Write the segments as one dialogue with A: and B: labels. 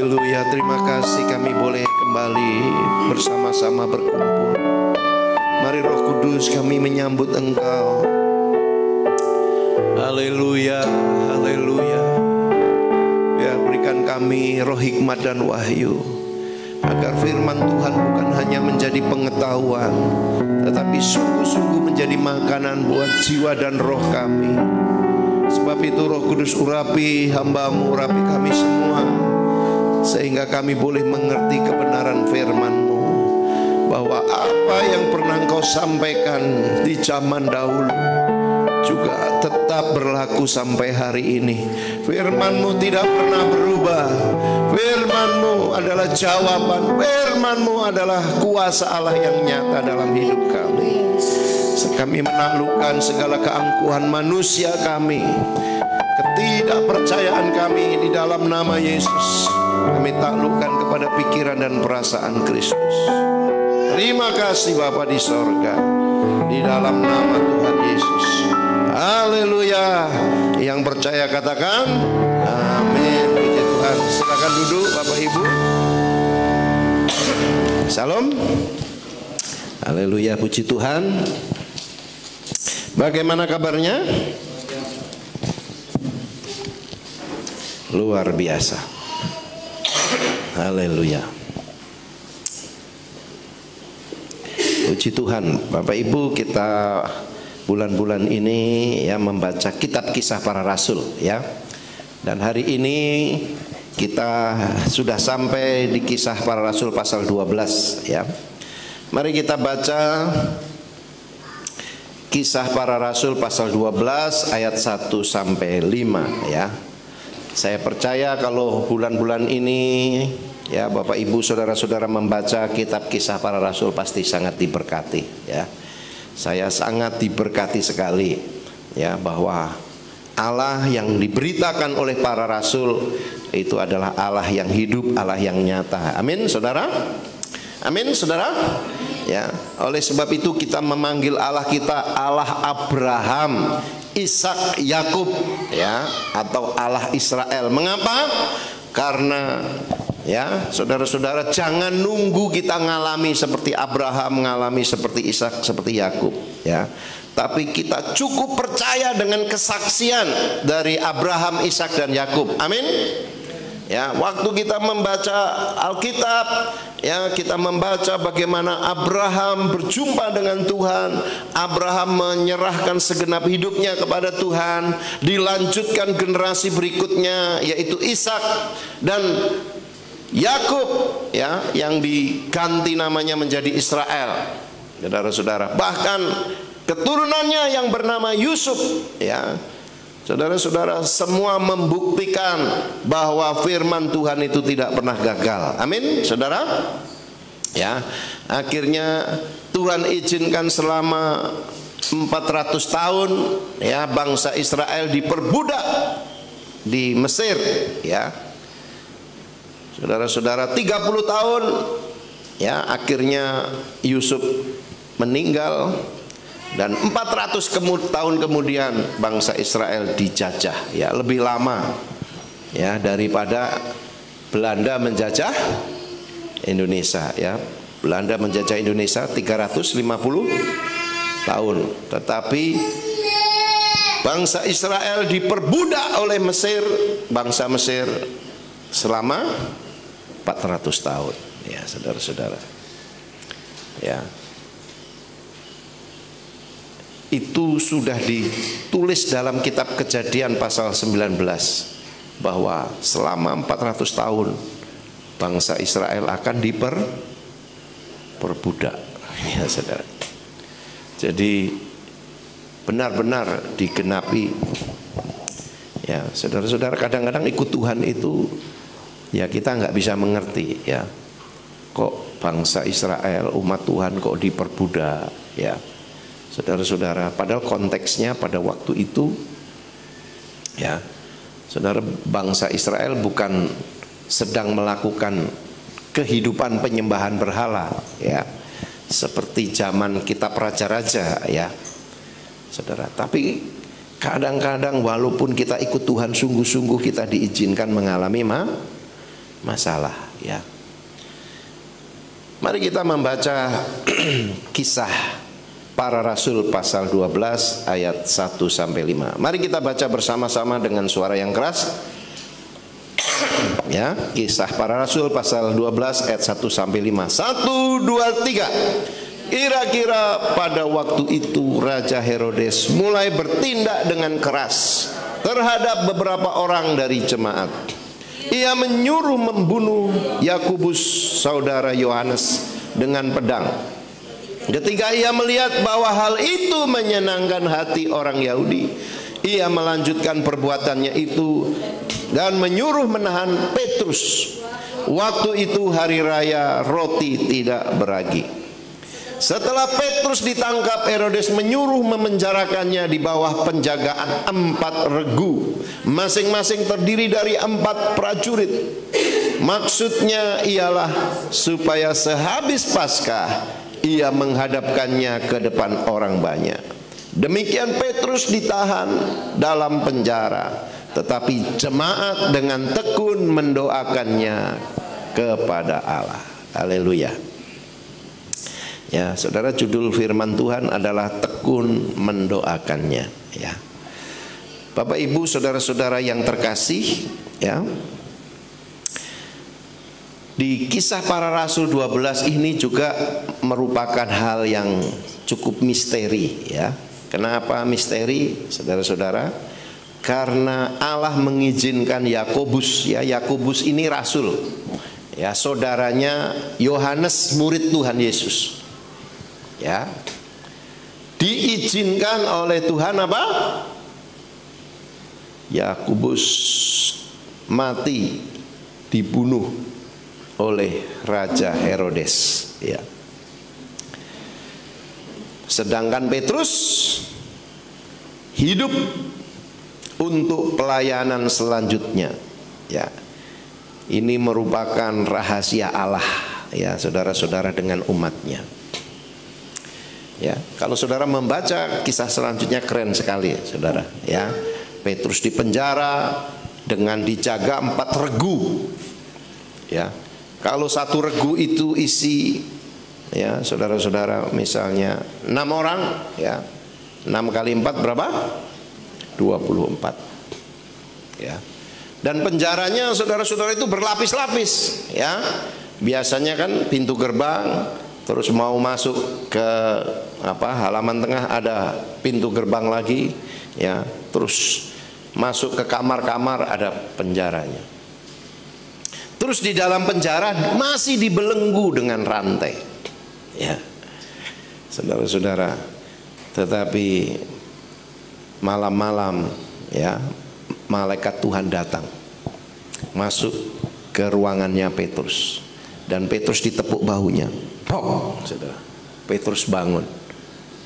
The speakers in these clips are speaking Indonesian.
A: Haleluya, terima kasih kami boleh kembali bersama-sama berkumpul. Mari Roh Kudus, kami menyambut Engkau. Haleluya, haleluya. Ya, berikan kami roh hikmat dan wahyu, agar firman Tuhan bukan hanya menjadi pengetahuan, tetapi sungguh-sungguh menjadi makanan buat jiwa dan roh kami. Sebab itu Roh Kudus, urapi hamba-Mu, urapi kami semua, sehingga kami boleh mengerti kebenaran firman-Mu, bahwa apa yang pernah Engkau sampaikan di zaman dahulu juga tetap berlaku sampai hari ini. Firman-Mu tidak pernah berubah. Firman-Mu adalah jawaban. Firman-Mu adalah kuasa Allah yang nyata dalam hidup kami. Kami menaklukkan segala keangkuhan manusia kami, ketidakpercayaan kami di dalam nama Yesus. Kami taklukkan kepada pikiran dan perasaan Kristus. Terima kasih Bapa di sorga, di dalam nama Tuhan Yesus. Haleluya. Yang percaya katakan amin. Puji Tuhan. Silakan duduk Bapak Ibu. Salam. Haleluya, puji Tuhan. Bagaimana kabarnya? Luar biasa. Haleluya. Puji Tuhan. Bapak Ibu, kita bulan-bulan ini ya membaca kitab Kisah Para Rasul ya. Dan hari ini kita sudah sampai di Kisah Para Rasul pasal 12 ya. Mari kita baca Kisah Para Rasul pasal 12 ayat 1 sampai 5 ya. Saya percaya kalau bulan-bulan ini ya Bapak Ibu saudara-saudara membaca kitab Kisah Para Rasul pasti sangat diberkati ya. Saya sangat diberkati sekali ya, bahwa Allah yang diberitakan oleh para rasul itu adalah Allah yang hidup, Allah yang nyata. Amin saudara. Amin saudara. Ya, oleh sebab itu kita memanggil Allah kita Allah Abraham, Ishak, Yakub ya, atau Allah Israel. Mengapa? Karena ya, saudara-saudara, jangan nunggu kita ngalami seperti Abraham, ngalami seperti Ishak, seperti Yakub ya. Tapi kita cukup percaya dengan kesaksian dari Abraham, Ishak dan Yakub. Amin. Ya, waktu kita membaca Alkitab ya, kita membaca bagaimana Abraham berjumpa dengan Tuhan. Abraham menyerahkan segenap hidupnya kepada Tuhan, dilanjutkan generasi berikutnya yaitu Ishak dan Yakub ya, yang diganti namanya menjadi Israel. Saudara-saudara, bahkan keturunannya yang bernama Yusuf ya. Saudara-saudara, semua membuktikan bahwa firman Tuhan itu tidak pernah gagal. Amin, saudara. Ya, akhirnya Tuhan izinkan selama 400 tahun ya bangsa Israel diperbudak di Mesir ya. Saudara-saudara, 30 tahun ya akhirnya Yusuf meninggal. Dan 400 tahun kemudian bangsa Israel dijajah ya, lebih lama ya daripada Belanda menjajah Indonesia ya. Belanda menjajah Indonesia 350 tahun. Tetapi bangsa Israel diperbudak oleh Mesir, bangsa Mesir selama 400 tahun ya, saudara-saudara. Ya. Itu sudah ditulis dalam kitab Kejadian pasal 19 bahwa selama 400 tahun bangsa Israel akan diperbudak ya saudara. Jadi benar-benar digenapi ya saudara-saudara. Kadang-kadang ikut Tuhan itu ya kita nggak bisa mengerti ya, kok bangsa Israel umat Tuhan kok diperbudak ya. Saudara-saudara, padahal konteksnya pada waktu itu ya, saudara, bangsa Israel bukan sedang melakukan kehidupan penyembahan berhala ya, seperti zaman kita raja-raja ya, saudara. Tapi kadang-kadang walaupun kita ikut Tuhan sungguh-sungguh, kita diizinkan mengalami masalah, ya. Mari kita membaca Kisah Para Rasul pasal 12 ayat 1 sampai 5. Mari kita baca bersama-sama dengan suara yang keras. Ya, Kisah Para Rasul pasal 12 ayat 1 sampai 5. 1 2 3. Kira-kira pada waktu itu Raja Herodes mulai bertindak dengan keras terhadap beberapa orang dari jemaat. Ia menyuruh membunuh Yakobus saudara Yohanes dengan pedang. Ketika ia melihat bahwa hal itu menyenangkan hati orang Yahudi, ia melanjutkan perbuatannya itu dan menyuruh menahan Petrus. Waktu itu hari raya roti tidak beragi. Setelah Petrus ditangkap, Herodes menyuruh memenjarakannya di bawah penjagaan 4 regu, masing-masing terdiri dari 4 prajurit. Maksudnya ialah supaya sehabis Paskah ia menghadapkannya ke depan orang banyak. Demikian Petrus ditahan dalam penjara, tetapi jemaat dengan tekun mendoakannya kepada Allah. Haleluya. Ya, saudara, judul firman Tuhan adalah tekun mendoakannya, ya. Bapak Ibu, saudara-saudara yang terkasih, ya. Di Kisah Para Rasul 12 ini juga merupakan hal yang cukup misteri, ya. Kenapa misteri, saudara-saudara? Karena Allah mengizinkan Yakobus, ya. Yakobus ini rasul, ya, saudaranya Yohanes, murid Tuhan Yesus. Ya, diizinkan oleh Tuhan apa? Yakobus mati, dibunuh oleh Raja Herodes, ya. Sedangkan Petrus hidup untuk pelayanan selanjutnya, ya. Ini merupakan rahasia Allah, ya, saudara-saudara, dengan umatnya. Ya, kalau saudara membaca kisah selanjutnya keren sekali, saudara. Ya, Petrus di penjara dengan dijaga 4 regu. Ya, kalau 1 regu itu isi, ya, saudara-saudara, misalnya 6 orang, ya, 6 kali 4 berapa? 24. Ya, dan penjaranya, saudara-saudara, itu berlapis-lapis. Ya, biasanya kan pintu gerbang, terus mau masuk ke halaman tengah ada pintu gerbang lagi, ya. Terus masuk ke kamar-kamar ada penjaranya. Terus di dalam penjara masih dibelenggu dengan rantai, ya, saudara-saudara. Tetapi malam-malam, ya, malaikat Tuhan datang masuk ke ruangannya Petrus, dan Petrus ditepuk bahunya. Pok, saudara. Petrus bangun,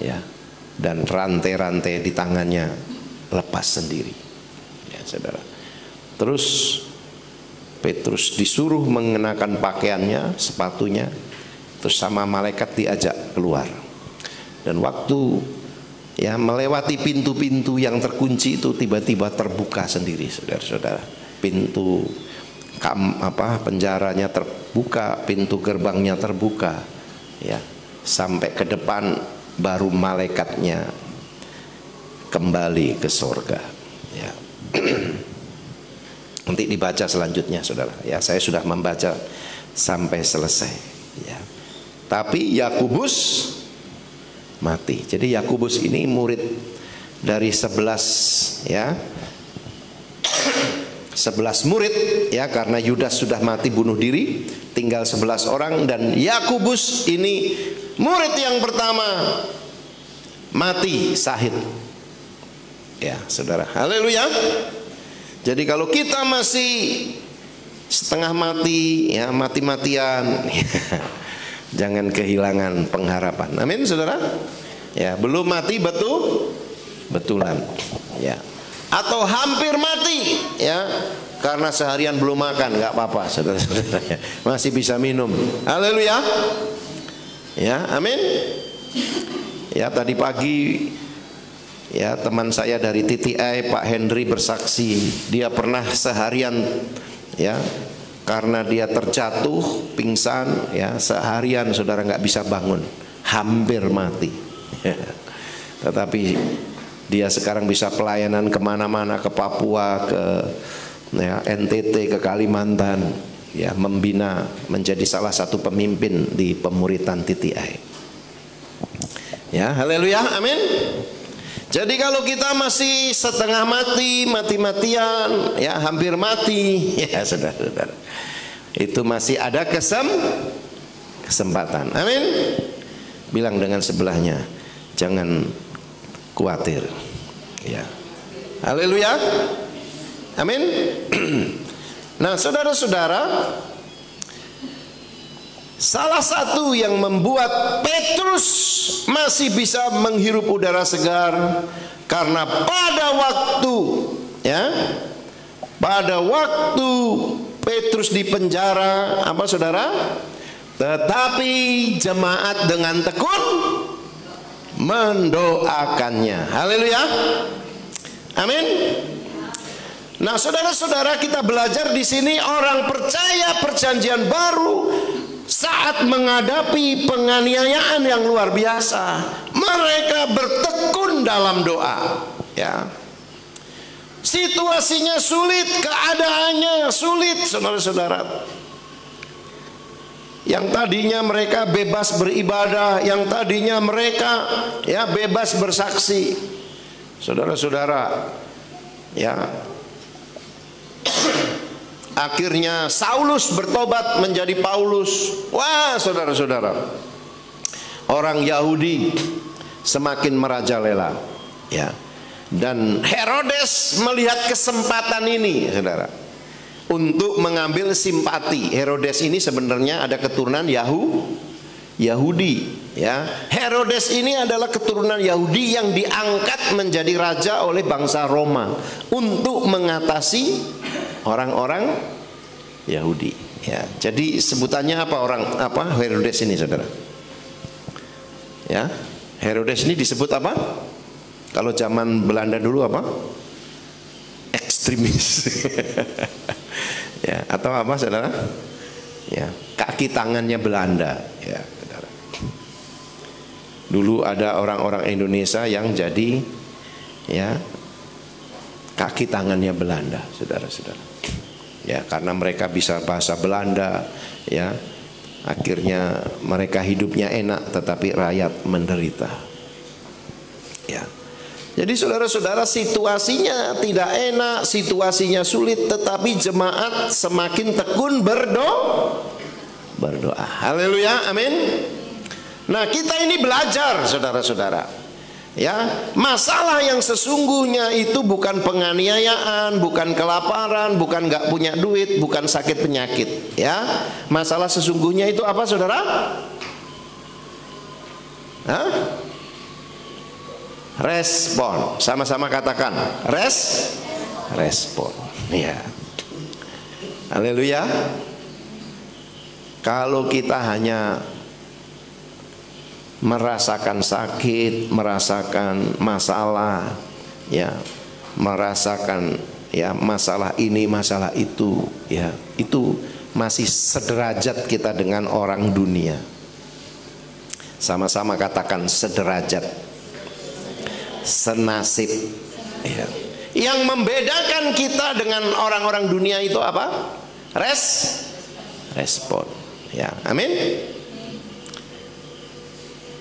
A: ya, dan rantai-rantai di tangannya lepas sendiri, ya, saudara. Terus Petrus disuruh mengenakan pakaiannya, sepatunya, terus sama malaikat diajak keluar. Dan waktu, ya, melewati pintu-pintu yang terkunci itu tiba-tiba terbuka sendiri, saudara-saudara. Pintu penjaranya terbuka, pintu gerbangnya terbuka, ya, sampai ke depan baru malaikatnya kembali ke sorga, ya. Nanti dibaca selanjutnya, saudara. Ya, saya sudah membaca sampai selesai, ya. Tapi Yakobus mati. Jadi Yakobus ini murid dari 11, ya, 11 murid, ya, karena Yudas sudah mati bunuh diri, tinggal 11 orang, dan Yakobus ini murid yang pertama mati syahid, ya, saudara. Haleluya. Jadi kalau kita masih setengah mati, ya, mati-matian, jangan kehilangan pengharapan. Amin, saudara. Ya, belum mati betulan, ya. Atau hampir mati, ya, karena seharian belum makan, nggak apa-apa, saudara-saudara, masih bisa minum. Haleluya, ya, amin. Ya, tadi pagi, ya, teman saya dari TTI, Pak Henry, bersaksi dia pernah seharian, ya, karena dia terjatuh pingsan, ya, seharian saudara nggak bisa bangun, hampir mati. Tetapi dia sekarang bisa pelayanan kemana-mana, ke Papua, ke ya, NTT, ke Kalimantan, ya, membina, menjadi salah satu pemimpin di pemuritan TTI. Ya, haleluya, amin. Jadi kalau kita masih setengah mati, mati-matian, ya, hampir mati, ya saudara-saudara, itu masih ada kesempatan. Amin. Bilang dengan sebelahnya, jangan khawatir. Ya. Haleluya. Amin. Nah, saudara-saudara, salah satu yang membuat Petrus masih bisa menghirup udara segar karena pada waktu Petrus di penjara, apa saudara? Tetapi jemaat dengan tekun mendoakannya. Haleluya. Amin. Nah, saudara-saudara, kita belajar di sini orang percaya perjanjian baru saat menghadapi penganiayaan yang luar biasa, mereka bertekun dalam doa, ya. Situasinya sulit, keadaannya sulit, saudara-saudara. Yang tadinya mereka bebas beribadah, yang tadinya mereka, ya, bebas bersaksi, saudara-saudara, ya. Akhirnya Saulus bertobat menjadi Paulus. Wah, saudara-saudara, orang Yahudi semakin merajalela, ya. Dan Herodes melihat kesempatan ini, saudara, untuk mengambil simpati. Herodes ini sebenarnya ada keturunan Yahudi, ya. Herodes ini adalah keturunan Yahudi yang diangkat menjadi raja oleh bangsa Roma untuk mengatasi orang-orang Yahudi, ya. Jadi sebutannya apa Herodes ini, saudara? Ya, Herodes ini disebut apa? Kalau zaman Belanda dulu apa? Ekstremis. Ya, atau apa, saudara? Ya, kaki tangannya Belanda, ya, saudara. Dulu ada orang-orang Indonesia yang jadi, ya, kaki tangannya Belanda, saudara-saudara. Ya, karena mereka bisa bahasa Belanda, ya, akhirnya mereka hidupnya enak, tetapi rakyat menderita. Ya. Jadi saudara-saudara, situasinya tidak enak, situasinya sulit, tetapi jemaat semakin tekun berdoa. Haleluya, amin. Nah, kita ini belajar, saudara-saudara, ya, masalah yang sesungguhnya itu bukan penganiayaan, bukan kelaparan, bukan nggak punya duit, bukan sakit penyakit, ya. Masalah sesungguhnya itu apa, saudara? Hah? Respon. Sama-sama katakan, respon. Ya. Haleluya. Kalau kita hanya merasakan sakit, merasakan masalah, ya, merasakan, ya, masalah ini, masalah itu, ya, itu masih sederajat kita dengan orang dunia. Sama-sama katakan sederajat, senasib, ya. Yang membedakan kita dengan orang-orang dunia itu apa? Respon, ya, amin.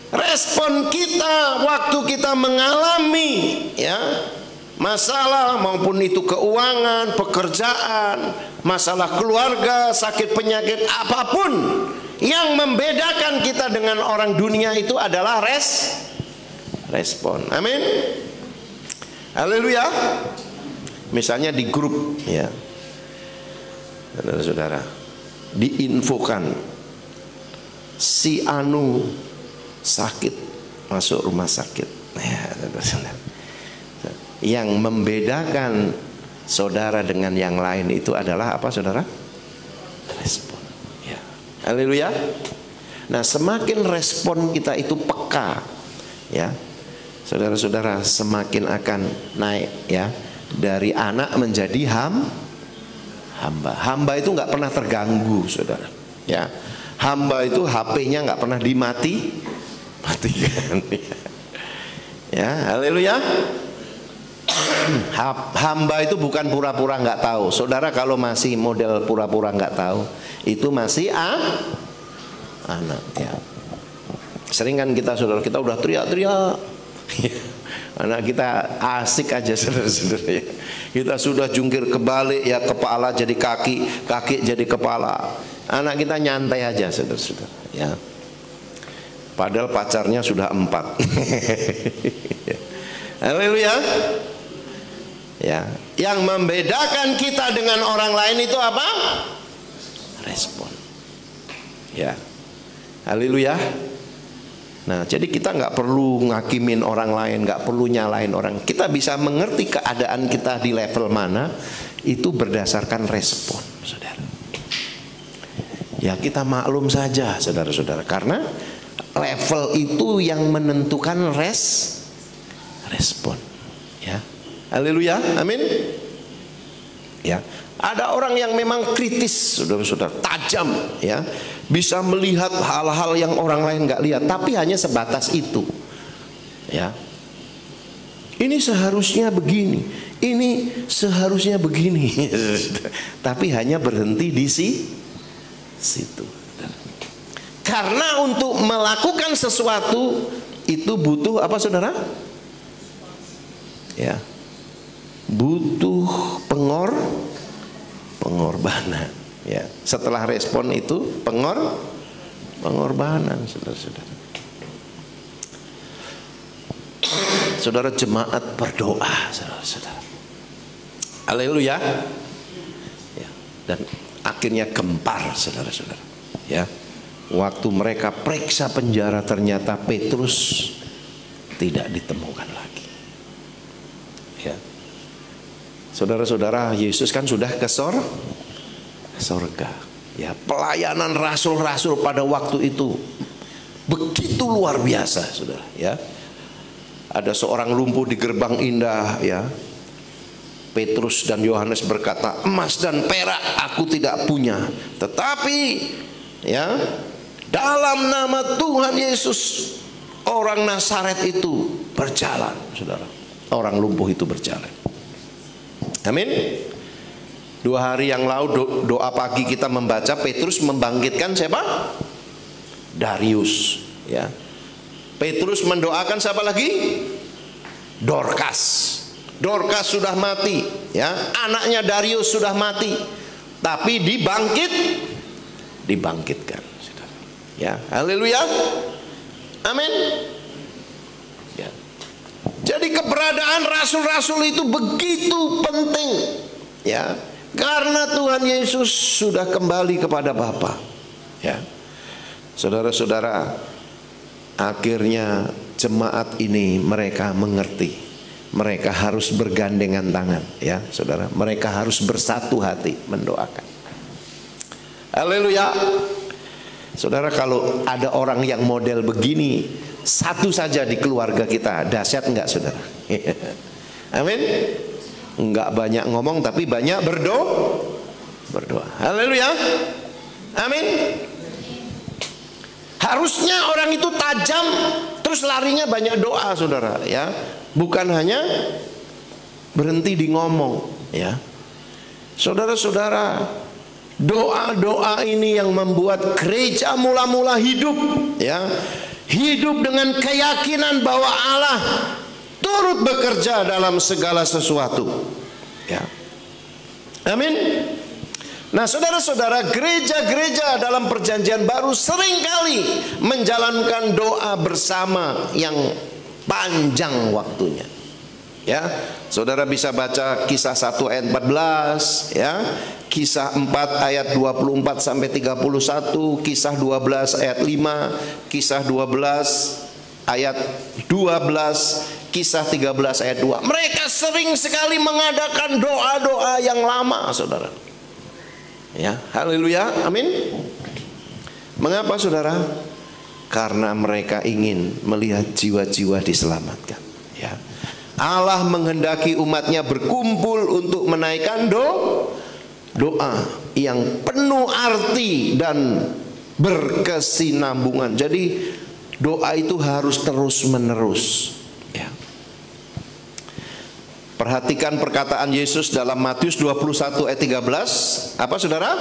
A: Respon kita waktu kita mengalami, ya, masalah, maupun itu keuangan, pekerjaan, masalah keluarga, sakit penyakit, apapun, yang membedakan kita dengan orang dunia itu adalah respon. Amin. Haleluya. Misalnya di grup, ya, saudara-saudara, diinfokan si anu sakit, masuk rumah sakit, ya, saudara-saudara. Yang membedakan saudara dengan yang lain itu adalah apa, saudara? Respon, ya. Haleluya. Nah, semakin respon kita itu peka, ya, saudara-saudara, semakin akan naik, ya, dari anak menjadi Hamba itu nggak pernah terganggu, saudara. Ya, hamba itu HP-nya nggak pernah matikan. Ya, haleluya. Hamba itu bukan pura-pura nggak tahu. Saudara kalau masih model pura-pura nggak tahu, itu masih anak. Ya. Sering kan saudara kita udah teriak-teriak. Anak kita asik aja, saudara-saudara. Ya. Kita sudah jungkir kebalik, ya, kepala jadi kaki, kaki jadi kepala. Anak kita nyantai aja, saudara-saudara. Ya. Padahal pacarnya sudah 4. Haleluya. Ya, yang membedakan kita dengan orang lain itu apa? Respon. Ya, haleluya. Nah, jadi kita nggak perlu ngakimin orang lain, nggak perlu nyalain orang. Kita bisa mengerti keadaan kita di level mana itu berdasarkan respon, saudara. Ya, kita maklum saja, saudara-saudara, karena level itu yang menentukan respon. Ya. Haleluya, amin. Ya, ada orang yang memang kritis, saudara-saudara, tajam, ya, bisa melihat hal-hal yang orang lain nggak lihat, tapi hanya sebatas itu. Ya, ini seharusnya begini, ini seharusnya begini, tapi hanya berhenti di situ. Karena untuk melakukan sesuatu itu butuh apa, saudara? Ya. Butuh pengorbanan, ya. Setelah respon itu pengorbanan, saudara-saudara. Saudara, jemaat berdoa, saudara-saudara. Haleluya. Ya, dan akhirnya gempar, saudara-saudara. Ya. Waktu mereka periksa penjara, ternyata Petrus tidak ditemukan lagi. Ya. Saudara-saudara, Yesus kan sudah ke sorga. Ya, pelayanan rasul-rasul pada waktu itu begitu luar biasa, saudara. Ya, ada seorang lumpuh di gerbang indah. Ya, Petrus dan Yohanes berkata, emas dan perak aku tidak punya, tetapi ya, dalam nama Tuhan Yesus orang Nazaret itu berjalan, saudara. Orang lumpuh itu berjalan. Amin. 2 hari yang lalu doa pagi kita membaca Petrus membangkitkan siapa? Darius. Ya. Petrus mendoakan siapa lagi? Dorcas. Dorcas sudah mati. Ya. Anaknya Darius sudah mati. Tapi dibangkitkan. Ya. Haleluya. Amin. Ya. Jadi keberadaan rasul-rasul itu begitu penting, ya, karena Tuhan Yesus sudah kembali kepada Bapa. Ya, saudara-saudara, akhirnya jemaat ini mereka mengerti, mereka harus bergandengan tangan, ya, saudara, mereka harus bersatu hati mendoakan. Haleluya. Saudara, kalau ada orang yang model begini, satu saja di keluarga kita, dahsyat enggak, saudara? Amin. Enggak banyak ngomong tapi banyak berdoa. Haleluya. Amin. Harusnya orang itu tajam terus larinya banyak doa, saudara, ya. Bukan hanya berhenti di ngomong, ya. Saudara-saudara, doa-doa ini yang membuat gereja mula-mula hidup, ya. Hidup dengan keyakinan bahwa Allah turut bekerja dalam segala sesuatu, ya. Amin. Nah, saudara-saudara, gereja-gereja dalam perjanjian baru seringkali menjalankan doa bersama yang panjang waktunya. Ya, saudara bisa baca Kisah 1 ayat 14, ya, Kisah 4 ayat 24 sampai 31, Kisah 12 ayat 5, Kisah 12 ayat 12, Kisah 13 ayat 2. Mereka sering sekali mengadakan doa-doa yang lama, saudara. Ya, haleluya, amin. Mengapa, saudara? Karena mereka ingin melihat jiwa-jiwa diselamatkan, ya. Allah menghendaki umatnya berkumpul untuk menaikkan doa yang penuh arti dan berkesinambungan. Jadi doa itu harus terus menerus, ya. Perhatikan perkataan Yesus dalam Matius 21 ayat 13. Apa saudara?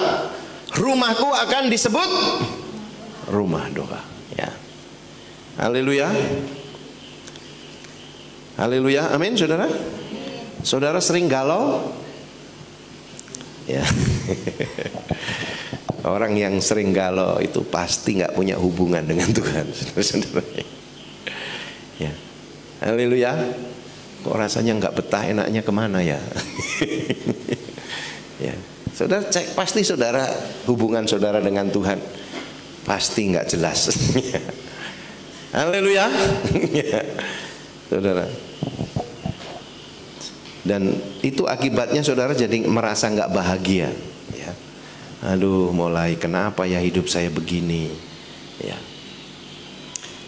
A: Rumahku akan disebut rumah doa, ya. Haleluya. Haleluya, amin saudara. Saudara sering galau? Ya. Orang yang sering galau itu pasti nggak punya hubungan dengan Tuhan, saudara. Ya. Haleluya. Kok rasanya nggak betah, enaknya kemana ya? Ya. Saudara cek, pasti saudara hubungan saudara dengan Tuhan pasti nggak jelas. Haleluya. Ya. Saudara. Dan itu akibatnya saudara jadi merasa nggak bahagia, ya. Aduh, mulai kenapa ya hidup saya begini, ya.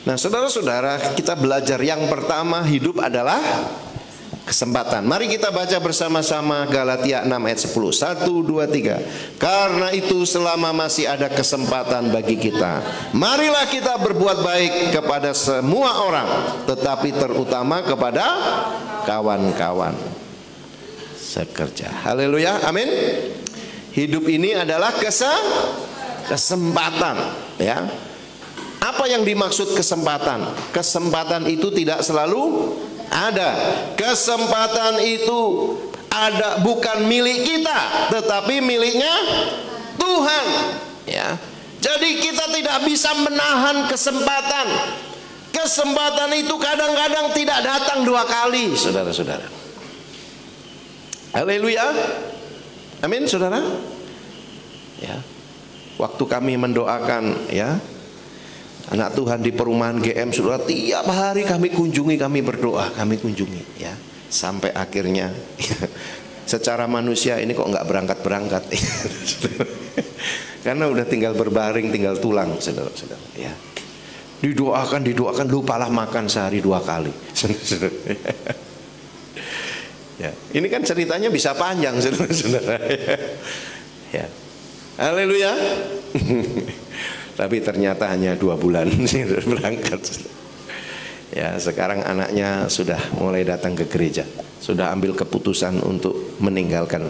A: Nah, saudara-saudara, kita belajar yang pertama, hidup adalah kesempatan. Mari kita baca bersama-sama Galatia 6 ayat 10. 1, 2, 3. Karena itu selama masih ada kesempatan bagi kita, marilah kita berbuat baik kepada semua orang, tetapi terutama kepada kawan-kawan sekerja. Haleluya, amin. Hidup ini adalah kesempatan, ya. Apa yang dimaksud kesempatan? Kesempatan itu tidak selalu ada. Kesempatan itu ada, bukan milik kita, tetapi miliknya Tuhan, ya. Jadi kita tidak bisa menahan kesempatan. Kesempatan itu kadang-kadang tidak datang 2 kali, saudara-saudara. Haleluya, amin saudara. Ya, waktu kami mendoakan, ya, anak Tuhan di perumahan GM, saudara, tiap hari kami kunjungi, kami berdoa, kami kunjungi, ya, sampai akhirnya, ya, secara manusia ini kok nggak berangkat-berangkat, karena udah tinggal berbaring, tinggal tulang, saudara-saudara, ya. Didoakan, lupalah makan sehari 2 kali. Ya, ini kan ceritanya bisa panjang, saudara-saudara. Ya, haleluya. Tapi ternyata hanya 2 bulan berangkat. Ya, sekarang anaknya sudah mulai datang ke gereja, sudah ambil keputusan untuk meninggalkan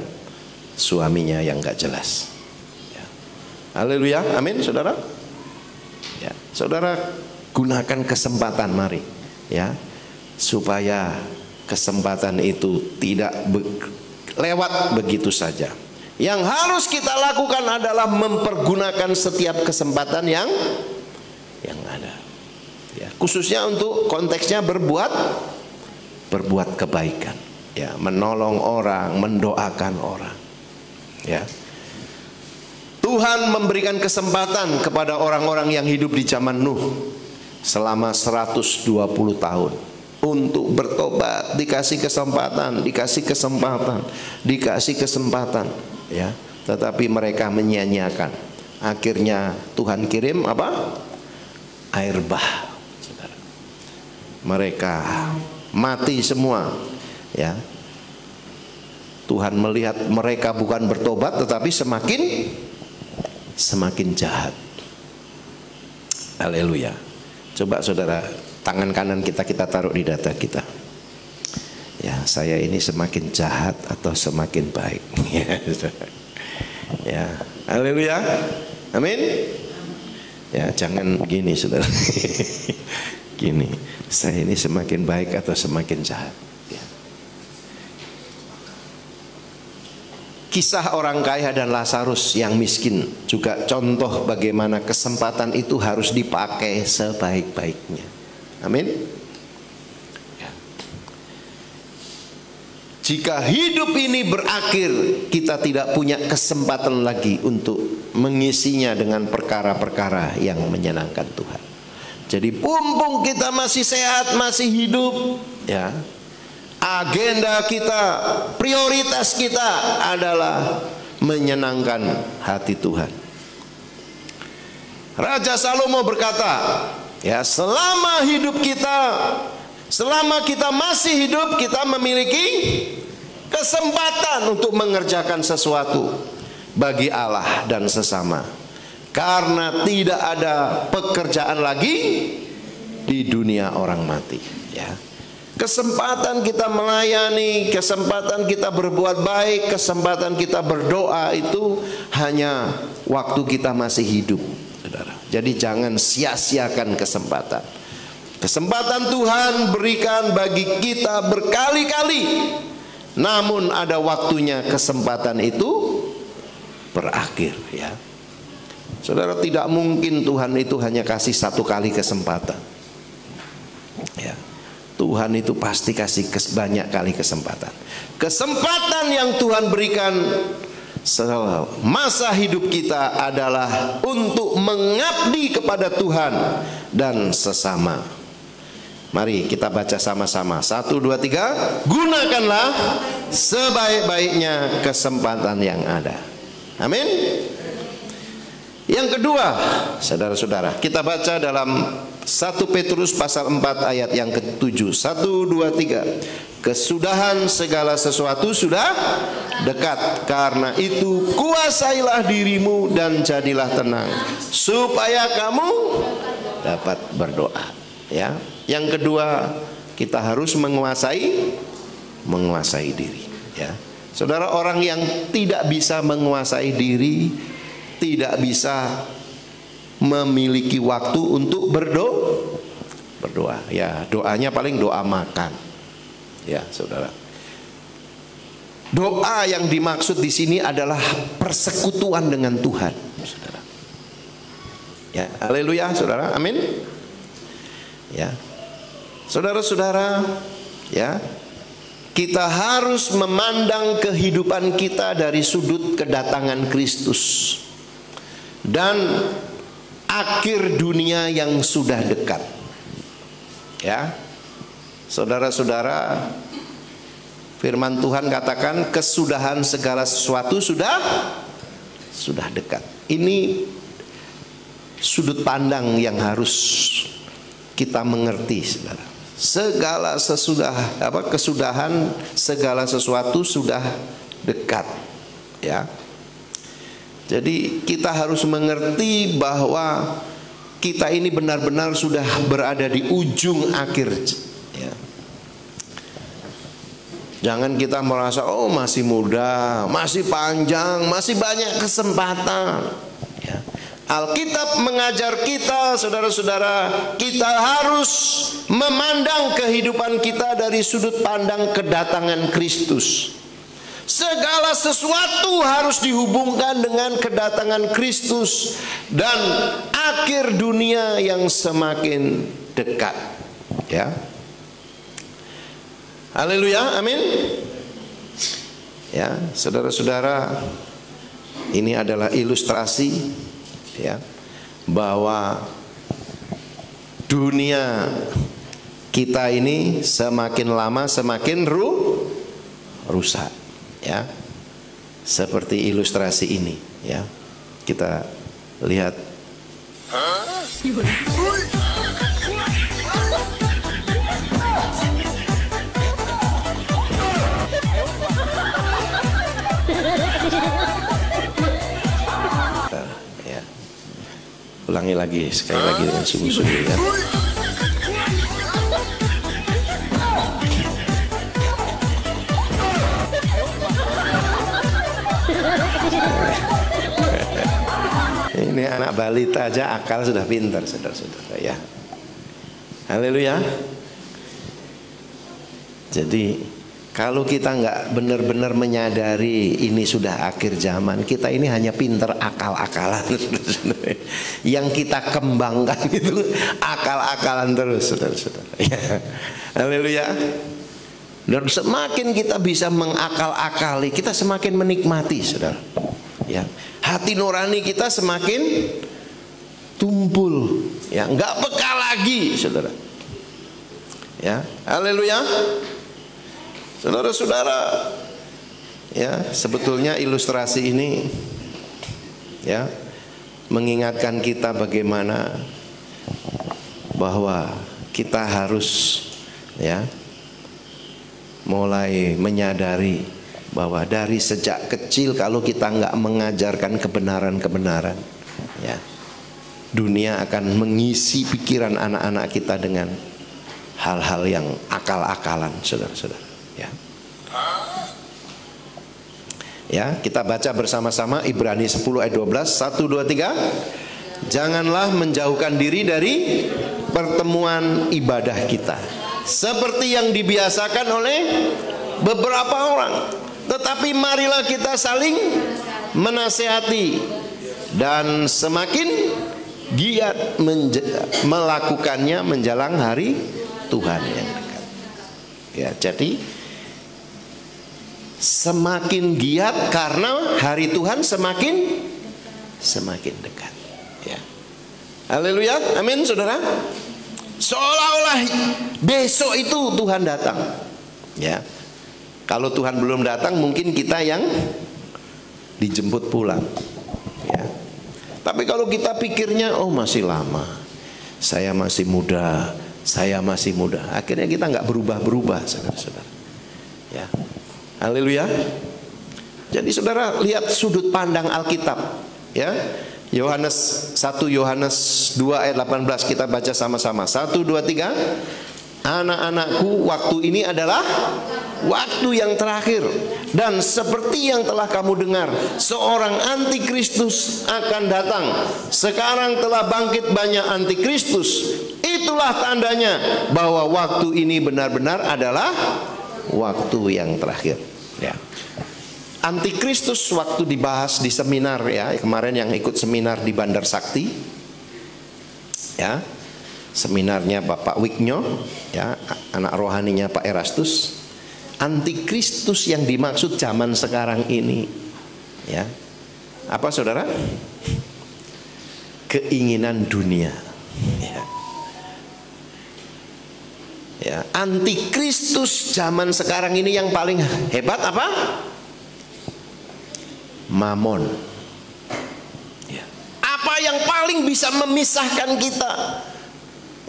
A: suaminya yang gak jelas. Ya. Haleluya, amin, saudara. Ya, saudara gunakan kesempatan, mari, ya, supaya kesempatan itu tidak lewat begitu saja. Yang harus kita lakukan adalah mempergunakan setiap kesempatan yang ada, ya, khususnya untuk konteksnya berbuat kebaikan, ya, menolong orang, mendoakan orang, ya. Tuhan memberikan kesempatan kepada orang-orang yang hidup di zaman Nuh selama 120 tahun untuk bertobat, dikasih kesempatan, ya, tetapi mereka menyia-nyiakan. Akhirnya Tuhan kirim apa? Air bah, saudara. Mereka mati semua, ya. Tuhan melihat mereka bukan bertobat, tetapi semakin jahat. Haleluya. Coba saudara, tangan kanan kita taruh di dada kita. Ya, saya ini semakin jahat atau semakin baik? Ya, haleluya, amin. Ya, jangan begini, saudara. Gini, saya ini semakin baik atau semakin jahat? Ya. Kisah orang kaya dan Lazarus yang miskin juga contoh bagaimana kesempatan itu harus dipakai sebaik-baiknya. Amin. Jika hidup ini berakhir, kita tidak punya kesempatan lagi untuk mengisinya dengan perkara-perkara yang menyenangkan Tuhan. Jadi mumpung kita masih sehat, masih hidup, ya, agenda kita, prioritas kita adalah menyenangkan hati Tuhan. Raja Salomo berkata, ya, selama hidup kita, selama kita masih hidup, kita memiliki kesempatan untuk mengerjakan sesuatu. bagi Allah dan sesama. Karena tidak ada pekerjaan lagi di dunia orang mati, ya. Kesempatan kita melayani, kesempatan kita berbuat baik, kesempatan kita berdoa itu hanya waktu kita masih hidup, saudara. Jadi jangan sia-siakan kesempatan. Kesempatan Tuhan berikan bagi kita berkali-kali. Namun ada waktunya kesempatan itu berakhir, ya. Saudara, tidak mungkin Tuhan itu hanya kasih satu kali kesempatan, ya. Tuhan itu pasti kasih banyak kali kesempatan. Kesempatan yang Tuhan berikan masa hidup kita adalah untuk mengabdi kepada Tuhan dan sesama. Mari kita baca sama-sama. 1, 2, 3. Gunakanlah sebaik-baiknya kesempatan yang ada. Amin. Yang kedua, saudara-saudara, kita baca dalam 1 Petrus pasal 4 ayat yang ke-7. 1, 2, 3. Kesudahan segala sesuatu sudah dekat. Karena itu kuasailah dirimu dan jadilah tenang, supaya kamu dapat berdoa, ya. Yang kedua, kita harus menguasai diri, ya. Saudara, orang yang tidak bisa menguasai diri tidak bisa memiliki waktu untuk berdoa, ya. Doanya paling doa makan, ya, saudara. Doa yang dimaksud di sini adalah persekutuan dengan Tuhan, saudara. Ya, haleluya, saudara, amin. Ya, saudara-saudara, ya, kita harus memandang kehidupan kita dari sudut kedatangan Kristus dan akhir dunia yang sudah dekat, ya. Saudara-saudara, firman Tuhan katakan kesudahan segala sesuatu sudah dekat. Ini sudut pandang yang harus kita mengerti, saudara. Kesudahan segala sesuatu sudah dekat, ya. Jadi kita harus mengerti bahwa kita ini benar-benar sudah berada di ujung akhir, ya. Jangan kita merasa oh masih muda, masih panjang, masih banyak kesempatan, ya. Alkitab mengajar kita, saudara-saudara, kita harus memandang kehidupan kita dari sudut pandang kedatangan Kristus. Segala sesuatu harus dihubungkan dengan kedatangan Kristus dan akhir dunia yang semakin dekat, ya. Haleluya, amin. Ya, saudara-saudara, ini adalah ilustrasi, ya, bahwa dunia kita ini semakin lama semakin rusak, ya. Seperti ilustrasi ini, ya. Kita lihat. Ya. Ulangi lagi, sekali lagi dengan sungguh-sungguh, ya. Ini anak balita aja akal sudah pintar, saudara-saudara, ya. Haleluya. Jadi kalau kita nggak benar-benar menyadari ini sudah akhir zaman, kita ini hanya pintar akal-akalan. Yang kita kembangkan itu akal-akalan terus, saudara-saudara, ya. Haleluya. Dan semakin kita bisa mengakal-akali, kita semakin menikmati, saudara, ya. Hati nurani kita semakin tumpul, ya, nggak peka lagi, saudara, ya. Haleluya. Saudara-saudara, ya, sebetulnya ilustrasi ini, ya, mengingatkan kita bagaimana bahwa kita harus, ya, mulai menyadari bahwa dari sejak kecil kalau kita nggak mengajarkan kebenaran-kebenaran, ya, dunia akan mengisi pikiran anak-anak kita dengan hal-hal yang akal-akalan, saudara-saudara. Ya. Ya, kita baca bersama-sama Ibrani 10 ayat 12. 1, 2, 3. Janganlah menjauhkan diri dari pertemuan ibadah kita, seperti yang dibiasakan oleh beberapa orang. Tetapi marilah kita saling menasehati dan semakin giat melakukannya menjelang hari Tuhan yang dekat. Ya, jadi semakin giat karena hari Tuhan semakin dekat. Ya. Haleluya, amin saudara. Seolah-olah besok itu Tuhan datang. Ya. Kalau Tuhan belum datang, mungkin kita yang dijemput pulang. Ya. Tapi kalau kita pikirnya, oh masih lama, saya masih muda, akhirnya kita nggak berubah-berubah, saudara-saudara. Ya. Haleluya. Jadi saudara lihat sudut pandang Alkitab. Ya. 1 Yohanes 2 ayat 18 kita baca sama-sama. 1, 2, 3. Anak-anakku, waktu ini adalah waktu yang terakhir, dan seperti yang telah kamu dengar, seorang antikristus akan datang. Sekarang telah bangkit banyak antikristus. Itulah tandanya bahwa waktu ini benar-benar adalah waktu yang terakhir. Ya. Antikristus waktu dibahas di seminar, ya, kemarin yang ikut seminar di Bandar Sakti, ya, seminarnya Bapak Wignyo, ya, anak rohaninya Pak Erastus. Antikristus yang dimaksud zaman sekarang ini, ya, apa saudara? Keinginan dunia. Ya. Ya, antikristus zaman sekarang ini yang paling hebat apa? Mamon. Ya. Apa yang paling bisa memisahkan kita,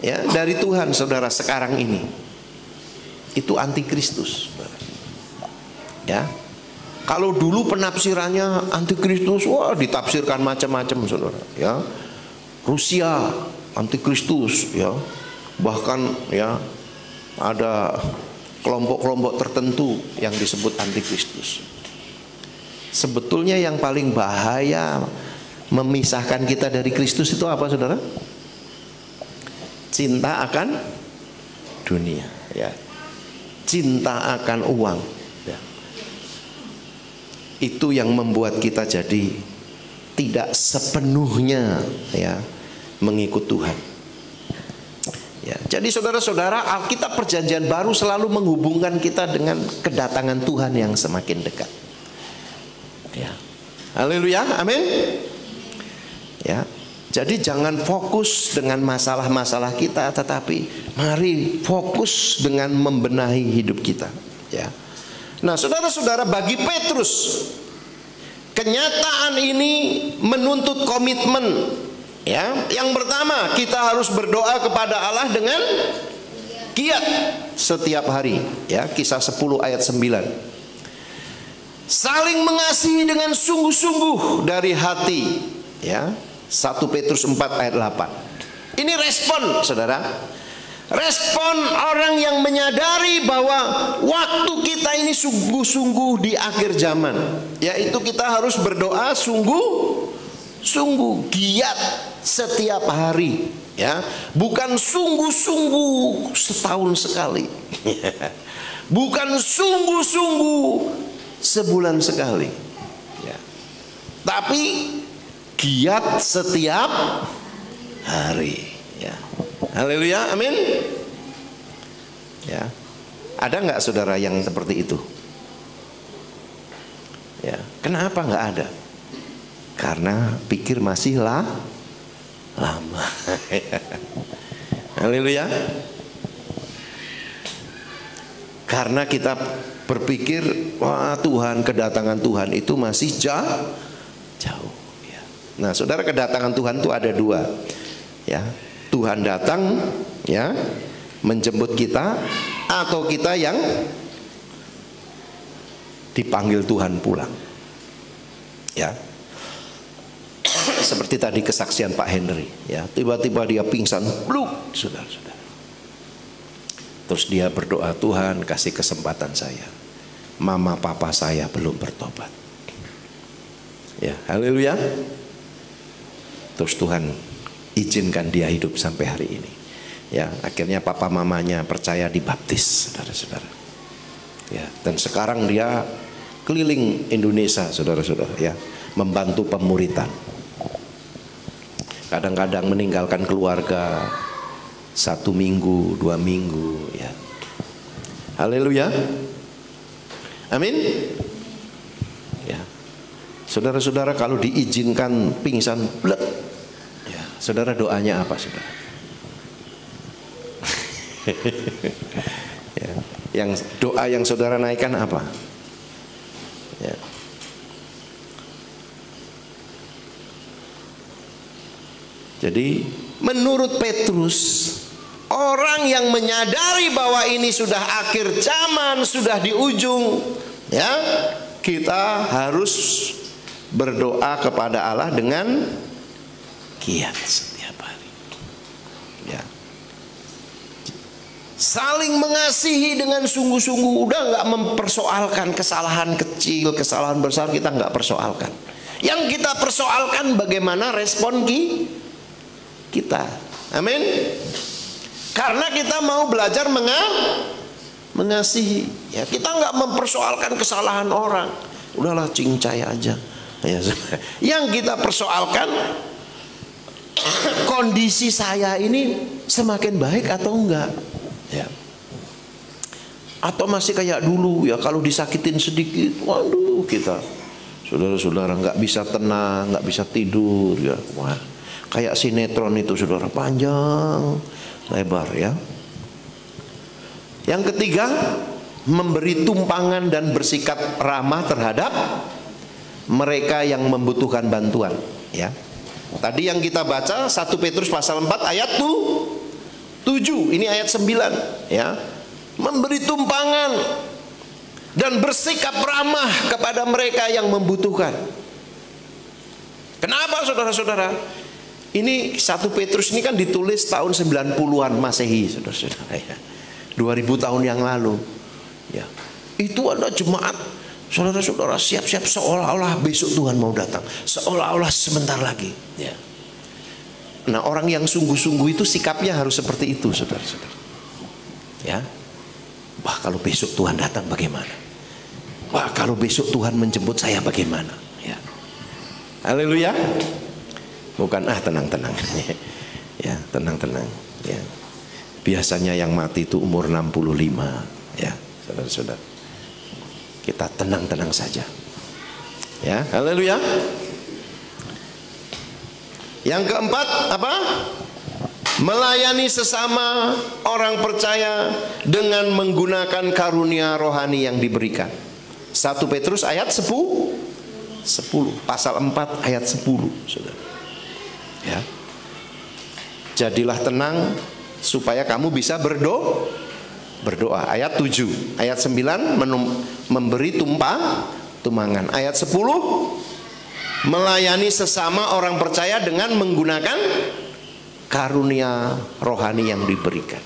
A: ya, dari Tuhan, saudara, sekarang ini? Itu antikristus. Ya. Kalau dulu penafsirannya antikristus, wah, ditafsirkan macam-macam, saudara. Ya. Rusia antikristus, ya. Bahkan, ya, ada kelompok-kelompok tertentu yang disebut antikristus. Sebetulnya yang paling bahaya memisahkan kita dari Kristus itu apa, saudara? Cinta akan dunia, ya. Cinta akan uang, ya. Itu yang membuat kita jadi tidak sepenuhnya, ya, mengikut Tuhan. Ya, jadi saudara-saudara, Alkitab Perjanjian Baru selalu menghubungkan kita dengan kedatangan Tuhan yang semakin dekat. Ya. Haleluya, amin. Ya. Jadi jangan fokus dengan masalah-masalah kita, tetapi mari fokus dengan membenahi hidup kita. Ya. Nah, saudara-saudara, bagi Petrus, kenyataan ini menuntut komitmen. Ya, yang pertama, kita harus berdoa kepada Allah dengan giat setiap hari. Ya, Kisah 10 ayat 9. Saling mengasihi dengan sungguh-sungguh dari hati. Ya, 1 Petrus 4 ayat 8. Ini respon, saudara. Respon orang yang menyadari bahwa waktu kita ini sungguh-sungguh di akhir zaman. Yaitu kita harus berdoa sungguh-sungguh, giat setiap hari. Ya, bukan sungguh-sungguh setahun sekali. Bukan sungguh-sungguh sebulan sekali, ya. Tapi giat setiap hari, ya. Haleluya, amin. Ya, ada nggak saudara yang seperti itu? Ya, kenapa nggak ada? Karena pikir masih lama. Haleluya. Karena kita berpikir, wah, Tuhan, kedatangan Tuhan itu masih jauh. Ya. Nah, saudara, kedatangan Tuhan itu ada dua. Ya, Tuhan datang, ya, menjemput kita, atau kita yang dipanggil Tuhan pulang. Ya. Seperti tadi kesaksian Pak Henry, ya. Tiba-tiba dia pingsan, bluk, saudara-saudara. Terus dia berdoa, Tuhan kasih kesempatan saya. Mama papa saya belum bertobat. Ya, haleluya. Terus Tuhan izinkan dia hidup sampai hari ini. Ya, akhirnya papa mamanya percaya dibaptis, saudara-saudara. Ya, dan sekarang dia keliling Indonesia, saudara-saudara, ya, membantu pemuritan. Kadang-kadang meninggalkan keluarga 1 minggu, 2 minggu, ya. Haleluya. Amin. Ya. Saudara-saudara, kalau diizinkan pingsan, blek, ya, saudara doanya apa, saudara? Ya. Yang doa yang saudara naikkan apa? Ya. Jadi menurut Petrus, orang yang menyadari bahwa ini sudah akhir zaman, sudah di ujung, ya, kita harus berdoa kepada Allah dengan giat setiap hari. Ya. Saling mengasihi dengan sungguh-sungguh, udah nggak mempersoalkan kesalahan kecil, kesalahan besar kita nggak persoalkan. Yang kita persoalkan bagaimana respon kita. Amin. Karena kita mau belajar mengasihi. Ya, kita nggak mempersoalkan kesalahan orang. Udahlah cincai aja. Ya, yang kita persoalkan kondisi saya ini semakin baik atau enggak. Ya. Atau masih kayak dulu, ya, kalau disakitin sedikit, waduh, kita saudara-saudara nggak bisa tenang, nggak bisa tidur, ya. Wah, kayak sinetron itu, saudara, panjang lebar, ya. Yang ketiga, memberi tumpangan dan bersikap ramah terhadap mereka yang membutuhkan bantuan, ya. Tadi yang kita baca 1 Petrus pasal 4 ayat 7, ini ayat 9, ya. Memberi tumpangan dan bersikap ramah kepada mereka yang membutuhkan. Kenapa, saudara-saudara? Ini 1 Petrus ini kan ditulis tahun 90-an Masehi, saudara-saudara, ya. 2000 tahun yang lalu, ya. Itu ada jemaat, saudara-saudara, siap-siap seolah-olah besok Tuhan mau datang, seolah-olah sebentar lagi, ya. Nah, orang yang sungguh-sungguh itu sikapnya harus seperti itu, saudara-saudara, ya. Wah, kalau besok Tuhan datang bagaimana? Wah, kalau besok Tuhan menjemput saya bagaimana? Ya. Haleluya. Bukan tenang-tenang. Ya, tenang-tenang, ya. Biasanya yang mati itu umur 65, ya, saudara-saudara. Kita tenang-tenang saja. Ya, haleluya. Yang keempat apa? Melayani sesama orang percaya dengan menggunakan karunia rohani yang diberikan. 1 Petrus ayat 10, pasal 4 ayat 10, saudara. Ya. Jadilah tenang supaya kamu bisa berdoa. Ayat 7, ayat 9 memberi tumpangan. Ayat 10 melayani sesama orang percaya dengan menggunakan karunia rohani yang diberikan.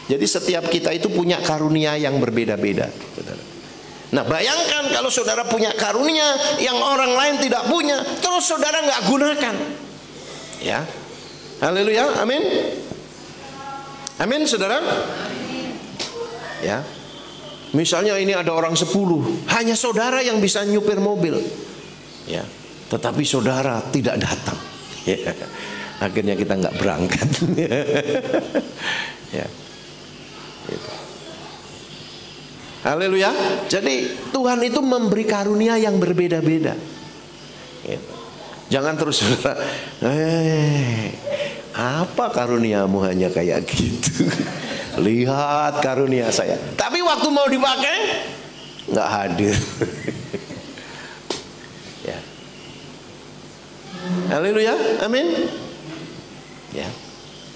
A: Jadi setiap kita itu punya karunia yang berbeda-beda, saudara. Nah, bayangkan kalau saudara punya karunia yang orang lain tidak punya, terus saudara nggak gunakan. Ya, haleluya, amin, amin, saudara. Ya, misalnya ini ada orang 10, hanya saudara yang bisa nyupir mobil, ya, tetapi saudara tidak datang, ya. Akhirnya kita nggak berangkat. Ya, gitu. Haleluya. Jadi Tuhan itu memberi karunia yang berbeda-beda, gitu. Jangan terus saudara, apa karuniamu hanya kayak gitu? Lihat karunia saya. Tapi waktu mau dipakai nggak hadir. Ya. Haleluya, amin. Ya.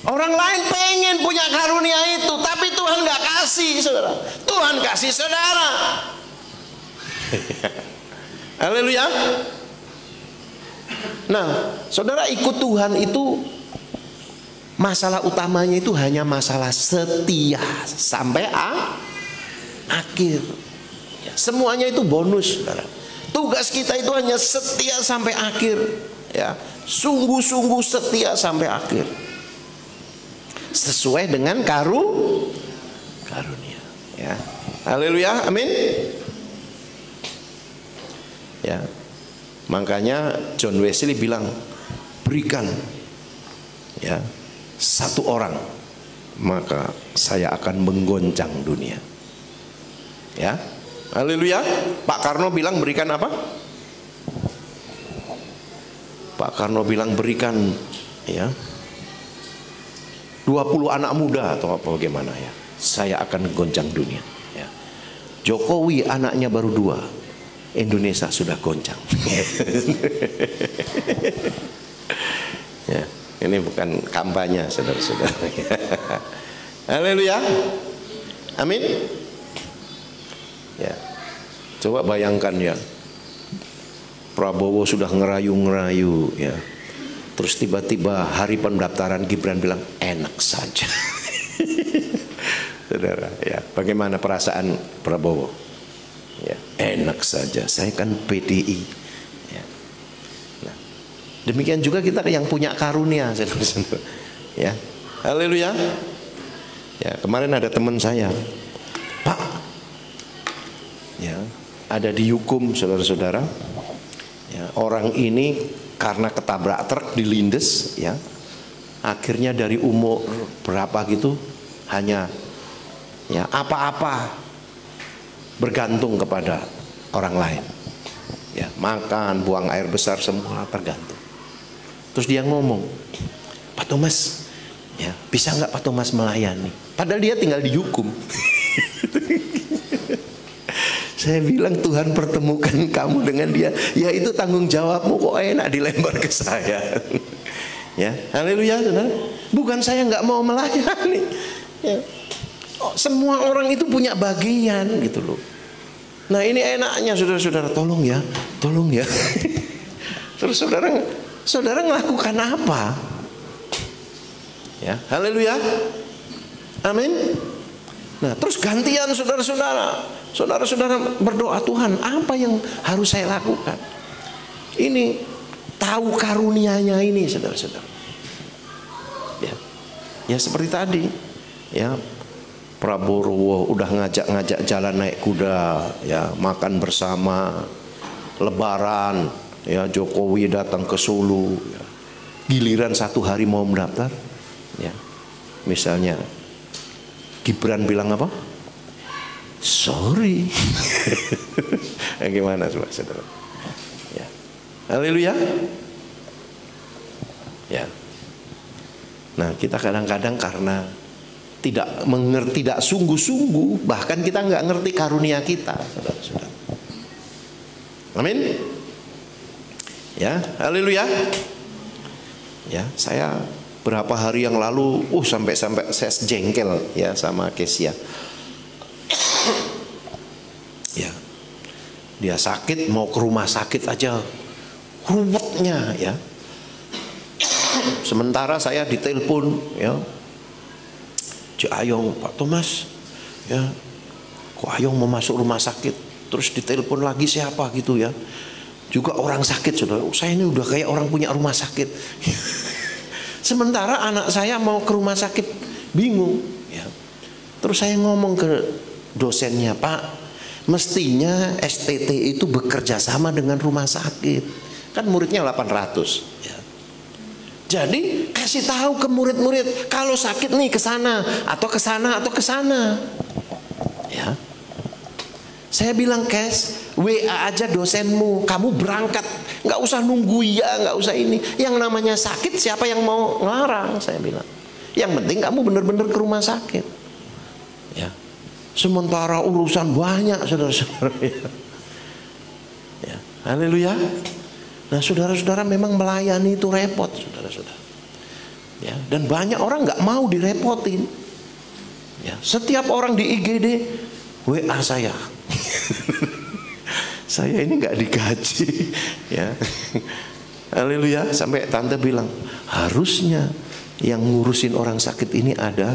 A: Orang lain pengen punya karunia itu, tapi Tuhan nggak kasih, saudara. Tuhan kasih saudara. Haleluya. Nah, saudara, ikut Tuhan itu masalah utamanya itu hanya masalah setia sampai akhir. Ya, semuanya itu bonus, saudara. Tugas kita itu hanya setia sampai akhir. Ya, sungguh-sungguh setia sampai akhir. Sesuai dengan karunia. Ya, haleluya, amin. Ya, makanya John Wesley bilang, berikan ya satu orang, maka saya akan menggoncang dunia. Ya, haleluya. Pak Karno bilang berikan apa? Pak Karno bilang berikan ya 20 anak muda atau apa bagaimana ya, saya akan goncang dunia. Ya. Jokowi anaknya baru 2, Indonesia sudah goncang. Ya, ini bukan kampanye, saudara-saudara. Haleluya, amin. Ya, coba bayangkan ya, Prabowo sudah ngerayu-ngerayu ya, terus tiba-tiba hari pendaftaran Gibran bilang enak saja. Saudara, ya, bagaimana perasaan Prabowo? Ya, enak saja, saya kan PDI. Ya. Nah, demikian juga kita yang punya karunia, saudara-saudara. Ya, haleluya. Ya, kemarin ada teman saya, Pak, ya, ada dihukum, saudara-saudara. Ya, orang ini karena ketabrak truk dilindes, ya, akhirnya dari umur berapa gitu hanya ya apa-apa bergantung kepada orang lain. Ya, makan, buang air besar semua tergantung. Terus dia ngomong, Pak Thomas, ya, bisa nggak Pak Thomas melayani? Padahal dia tinggal dihukum. Saya bilang Tuhan pertemukan kamu dengan dia. Ya itu tanggung jawabmu, kok enak dilempar ke saya. Ya, haleluya, saudara. Bukan saya nggak mau melayani. Ya. Oh, semua orang itu punya bagian gitu loh. Nah ini enaknya saudara-saudara, tolong ya. Terus saudara melakukan apa? Ya, haleluya, amin. Nah terus gantian saudara-saudara berdoa, Tuhan apa yang harus saya lakukan? Ini tahu karunianya ini, saudara-saudara. Ya seperti tadi, ya. Prabowo udah ngajak jalan naik kuda, ya, makan bersama, lebaran, ya, Jokowi datang ke Solo, ya. Giliran satu hari mau mendaftar, ya, misalnya Gibran bilang apa? Sorry. Gimana coba, saudara? Ya, haleluya. Ya. Nah kita kadang-kadang karena tidak mengerti, tidak sungguh-sungguh, bahkan kita nggak ngerti karunia kita, saudara-saudara. Amin. Ya, haleluya. Ya, saya berapa hari yang lalu, sampai saya jengkel ya sama Kesia. Ya, dia sakit, mau ke rumah sakit aja, ruwetnya ya. Sementara saya ditelepon, ya. Cik Ayong, Pak Thomas, ya, kok Ayong mau masuk rumah sakit, terus ditelepon lagi siapa gitu ya, juga orang sakit, saudara. Saya ini udah kayak orang punya rumah sakit. Sementara anak saya mau ke rumah sakit, bingung, ya. Terus saya ngomong ke dosennya, Pak, mestinya STT itu bekerja sama dengan rumah sakit, kan muridnya 800, ya. Jadi kasih tahu ke murid-murid kalau sakit nih ke sana atau ke sana atau ke sana. Ya. Saya bilang, Kes, WA aja dosenmu, kamu berangkat, nggak usah nunggu ya, nggak usah ini. Yang namanya sakit siapa yang mau ngelarang? Saya bilang. Yang penting kamu benar-benar ke rumah sakit. Ya. Sementara urusan banyak, saudara-saudara. Ya. Haleluya. Nah saudara-saudara, memang melayani itu repot, saudara-saudara. Ya, dan banyak orang nggak mau direpotin. Ya, setiap orang di IGD WA saya. Saya ini nggak digaji, ya. Haleluya. Sampai tante bilang, harusnya yang ngurusin orang sakit ini ada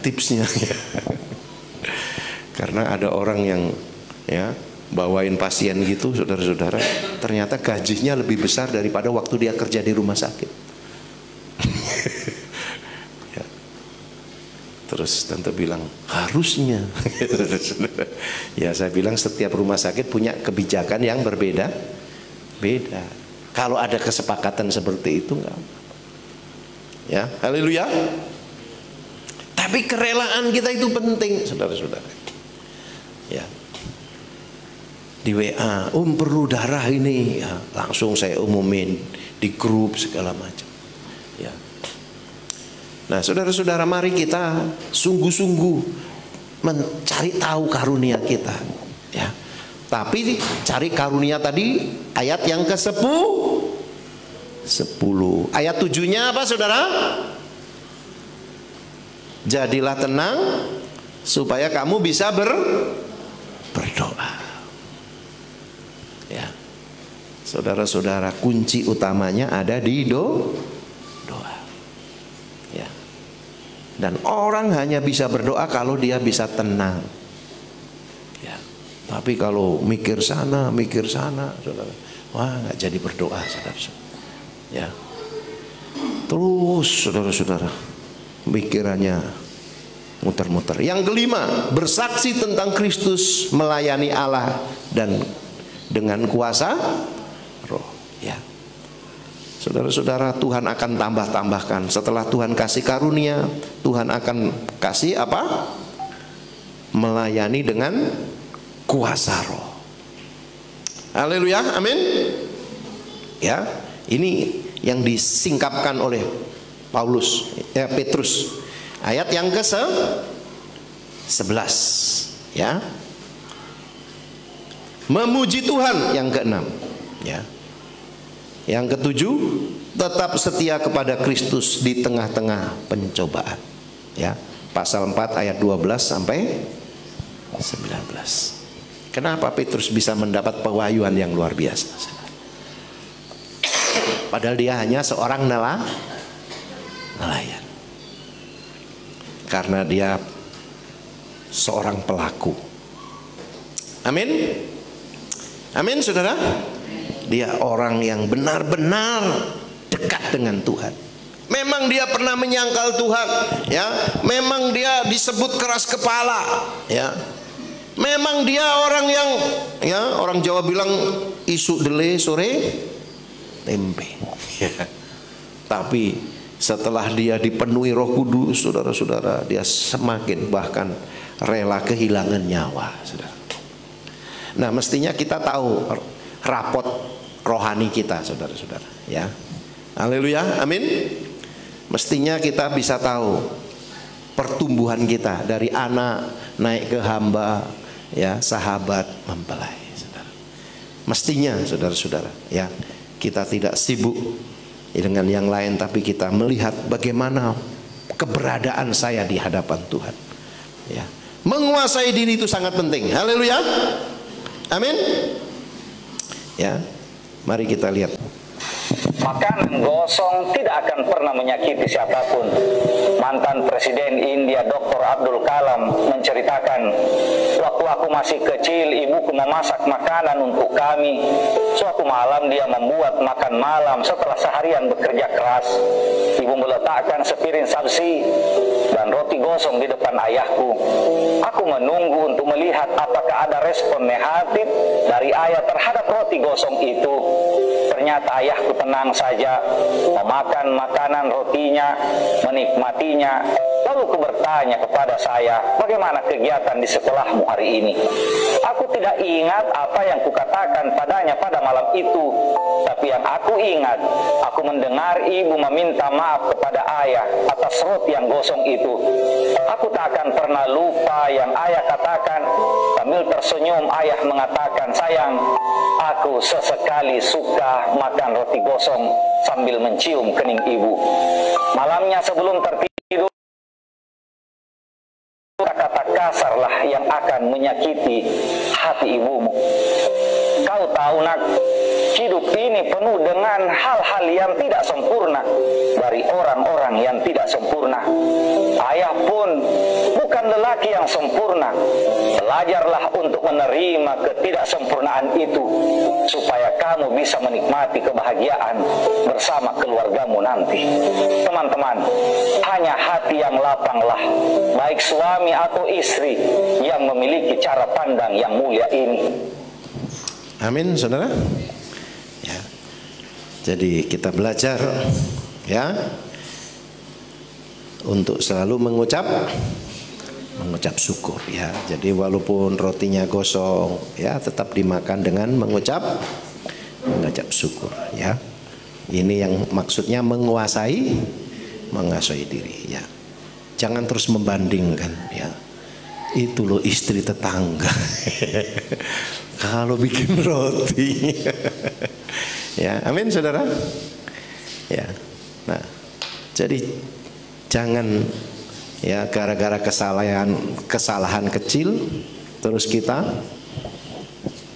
A: tipsnya, ya. Karena ada orang yang, ya, bawain pasien gitu, saudara-saudara, ternyata gajinya lebih besar daripada waktu dia kerja di rumah sakit. Ya. Terus tante bilang, harusnya. Ya, saya bilang setiap rumah sakit punya kebijakan yang berbeda. Kalau ada kesepakatan seperti itu, enggak. Ya, haleluya. Tapi kerelaan kita itu penting, saudara-saudara. Ya. Di WA, perlu darah ini, ya, langsung saya umumin di grup segala macam. Ya. Nah, saudara-saudara, mari kita sungguh-sungguh mencari tahu karunia kita, ya. Tapi cari karunia tadi ayat yang ke-10. Ayat 7-nya apa, saudara? Jadilah tenang supaya kamu bisa berdoa. Ya. Saudara-saudara, kunci utamanya ada di doa. Ya. Dan orang hanya bisa berdoa kalau dia bisa tenang. Ya. Tapi kalau mikir sana, saudara, wah, nggak jadi berdoa, saudara-saudara. Ya. Terus, saudara-saudara, pikirannya muter-muter. Yang kelima, bersaksi tentang Kristus melayani Allah dan dengan kuasa Roh. Ya. Saudara-saudara, Tuhan akan tambahkan. Setelah Tuhan kasih karunia, Tuhan akan kasih apa? Melayani dengan kuasa Roh. Haleluya, amin. Ya, ini yang disingkapkan oleh Petrus. Ayat yang ke-11, ya. Memuji Tuhan yang ke-6, ya. Yang ke-7, tetap setia kepada Kristus di tengah-tengah pencobaan, ya. Pasal 4 ayat 12 sampai 19. Kenapa Petrus bisa mendapat pewahyuan yang luar biasa? Padahal dia hanya seorang nelayan. Karena dia seorang pelaku. Amin. Amin, saudara. Dia orang yang benar-benar dekat dengan Tuhan. Memang dia pernah menyangkal Tuhan, ya. Memang dia disebut keras kepala, ya. Memang dia orang yang, ya, orang Jawa bilang isu dele sore tempe. Ya. Tapi setelah dia dipenuhi Roh Kudus, saudara-saudara, dia semakin bahkan rela kehilangan nyawa, saudara. Nah, mestinya kita tahu rapot rohani kita, saudara-saudara, ya. Haleluya, amin. Mestinya kita bisa tahu pertumbuhan kita dari anak naik ke hamba, ya, sahabat, mempelai, saudara. Mestinya, saudara-saudara, ya, kita tidak sibuk dengan yang lain, tapi kita melihat bagaimana keberadaan saya di hadapan Tuhan, ya. Menguasai diri itu sangat penting. Haleluya, amin. Ya, mari kita lihat.
B: Makanan gosong tidak akan pernah menyakiti siapapun. Mantan Presiden India Dr. Abdul Kalam menceritakan, waktu aku masih kecil, ibuku memasak makanan untuk kami. Suatu malam dia membuat makan malam setelah seharian bekerja keras. Ibu meletakkan sepiring sabzi dan roti gosong di depan ayahku. Aku menunggu untuk melihat apakah ada respon negatif dari ayah terhadap roti gosong itu. Ternyata ayahku tenang saja memakan makanan rotinya, menikmatinya. Lalu aku bertanya kepada saya, bagaimana kegiatan di sekolahmu hari ini? Aku tidak ingat apa yang kukatakan padanya pada malam itu. Tapi yang aku ingat, aku mendengar ibu meminta maaf kepada ayah atas roti yang gosong itu. Aku tak akan pernah lupa yang ayah katakan. Sambil tersenyum ayah mengatakan, sayang, aku sesekali suka makan roti gosong sambil mencium kening ibu. Malamnya sebelum tertidur, kata-kata kasarlah yang akan menyakiti hati ibumu. Kau tahu nak, hidup ini penuh dengan hal-hal yang tidak sempurna dari orang-orang yang tidak sempurna. Ayah pun bukan lelaki yang sempurna. Belajarlah untuk menerima ketidaksempurnaan itu supaya kamu bisa menikmati kebahagiaan bersama keluargamu nanti. Teman-teman, hanya hati yang lapanglah, baik suami atau istri, yang memiliki cara pandang yang mulia ini.
A: Amin, saudara. Ya. Jadi kita belajar ya untuk selalu mengucap syukur ya. Jadi walaupun rotinya gosong ya, tetap dimakan dengan mengucap syukur ya. Ini yang maksudnya menguasai diri ya. Jangan terus membandingkan ya. Itu loh istri tetangga kalau bikin roti ya, amin saudara ya. Nah, jadi jangan ya gara-gara kesalahan kecil terus kita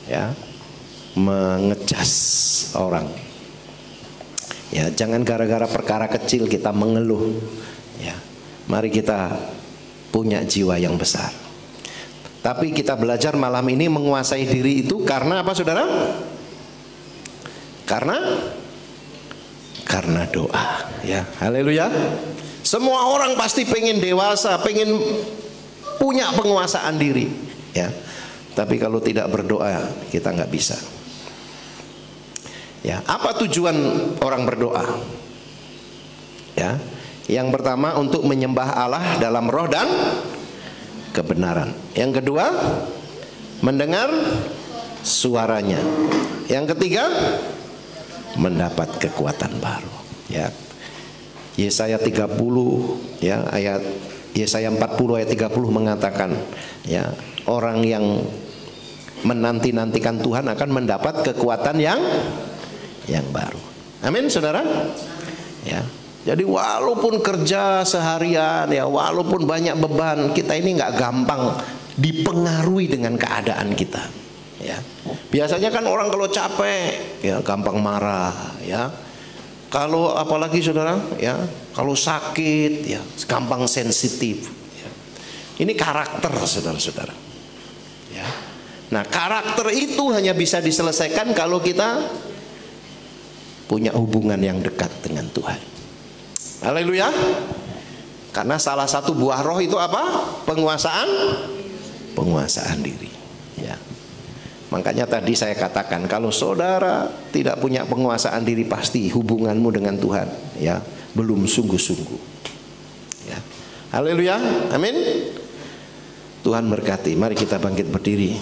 A: ya mengecas orang ya. Jangan gara-gara perkara kecil kita mengeluh ya. Mari kita punya jiwa yang besar. Tapi kita belajar malam ini menguasai diri itu karena apa saudara? Karena doa ya. Haleluya. Semua orang pasti pengen dewasa, pengen punya penguasaan diri ya. Tapi kalau tidak berdoa kita nggak bisa ya. Apa tujuan orang berdoa ya? Yang pertama untuk menyembah Allah dalam roh dan kebenaran. Yang kedua mendengar suaranya. Yang ketiga mendapat kekuatan baru ya. Yesaya 30 ya, Yesaya 40 ayat 30 mengatakan ya, orang yang menanti-nantikan Tuhan akan mendapat kekuatan yang baru. Amin saudara ya. Jadi walaupun kerja seharian ya, walaupun banyak beban, kita ini nggak gampang dipengaruhi dengan keadaan kita ya. Biasanya kan orang kalau capek ya gampang marah ya. Kalau apalagi saudara ya, kalau sakit ya gampang sensitif ya. Ini karakter saudara-saudara ya. Nah, karakter itu hanya bisa diselesaikan kalau kita punya hubungan yang dekat dengan Tuhan. Haleluya. Karena salah satu buah roh itu apa? Penguasaan diri ya. Makanya tadi saya katakan, kalau saudara tidak punya penguasaan diri, pasti hubunganmu dengan Tuhan ya belum sungguh-sungguh ya. Haleluya. Amin. Tuhan berkati. Mari kita bangkit berdiri.